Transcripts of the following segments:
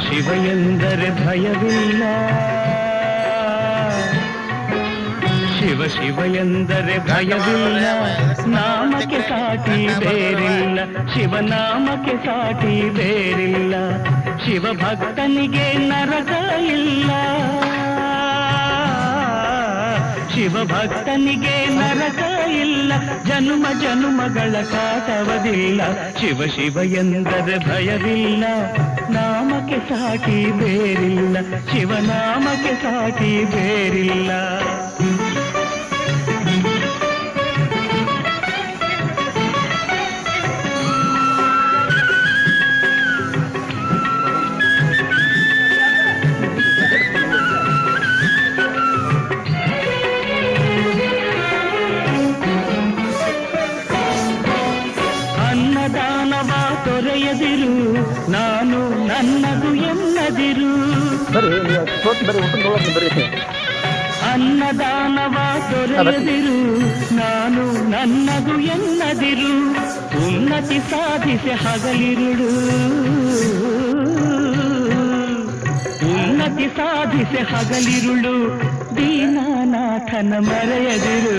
ಶಿವ ಎಂದರೆ ಭಯವಿಲ್ಲ, ಶಿವ ಶಿವ ಎಂದರೆ ಭಯವಿಲ್ಲ, ನಾಮಕ್ಕೆ ಸಾಟಿ ಬೇರಿಲ್ಲ, ಶಿವನಾಮಕ್ಕೆ ಸಾಟಿ ಬೇರಿಲ್ಲ, ಶಿವ ಭಕ್ತನಿಗೆ ನರಕ ಇಲ್ಲ, ಶಿವ ಭಕ್ತನಿಗೆ ನರಕ ಇಲ್ಲ, ಜನುಮ ಜನುಮಗಳ ಕಾಟವದಿಲ್ಲ, ಶಿವ ಶಿವ ಎಂದರೆ ಭಯವಿಲ್ಲ, ನಾಮಕ್ಕೆ ಸಾಟಿ ಬೇರಿಲ್ಲ, ಶಿವನಾಮಕ್ಕೆ ಸಾಟಿ ಬೇರಿಲ್ಲ. ಅನ್ನದಾನವ ತೊರೆಯದಿರು, ನಾನು ನನ್ನದು ಎನ್ನದಿರು, ಅನ್ನದಾನವ ತೊರೆಯದಿರು, ನಾನು ನನ್ನದು ಎನ್ನದಿರು, ಉನ್ನತಿ ಸಾಧಿಸಿ ಹಗಲಿರುಳು, ಉನ್ನತಿ ಸಾಧಿಸಿ ಹಗಲಿರುಳು, ದೀನನಾಥನ ಮರೆಯದಿರು,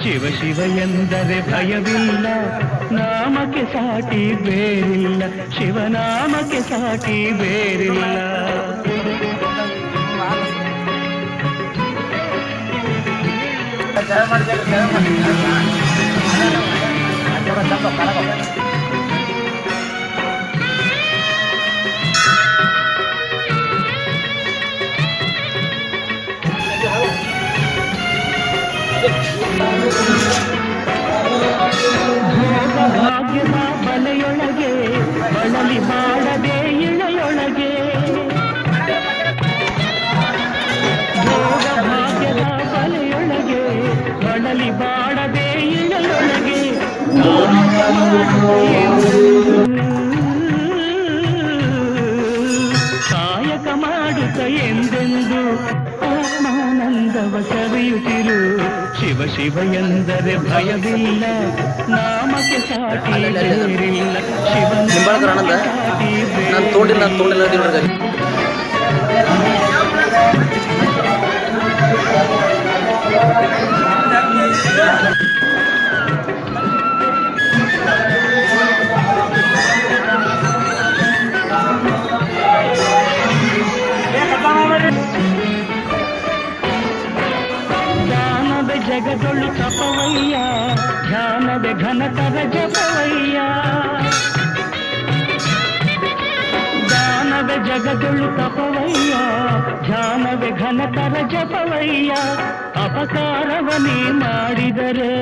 ಶಿವ ಶಿವ ಎಂದರೆ ಭಯವಿಲ್ಲ, ನಾಮಕ್ಕೆ ಸಾಟಿ ಬೇರಿಲ್ಲ, ಶಿವನಾಮಕ್ಕೆ ಸಾಟಿ ಬೇರಿಲ್ಲ. ಭಾಗ್ಯದ ಬಲೆಯೊಳಗೆ ಬಳಲಿ ಮಾಡದೆ ಇಳೆಯೊಳಗೆ, ಭೋಗ ಭಾಗ್ಯದ ಬಲೆಯೊಳಗೆ ಬಳಲಿ ಬಾಡದೆ ಇಳೆಯೊಳಗೆ, ಕಾಯಕ ಮಾಡುತ್ತ ಎಂದೆಂದು ಆತ್ಮಾನಂದವ ಸವಿಯುತ್ತಿರು, ಶಿವ ಶಿವ ಎಂದರೆ ಭಯವಿಲ್ಲ, ನಾಮಕ್ಕೆ ಸಾಟಿ ಬೇರಿಲ್ಲ, ಶಿವನಾಮಕ್ಕೆ ಸಾಟಿ ಬೇರಿಲ್ಲ. ಜಗದೊಳು ತಪವಯ್ಯ, ಧ್ಯಾನದ ಘನತರ ಜಪವಯ್ಯ, ದಾನದ ಜಗದೊಳು ತಪವಯ್ಯ, ಧ್ಯಾನದ ಘನತರ ಜಪವಯ್ಯ, ಅಪಕಾರವನೇ ಮಾಡಿದರೆ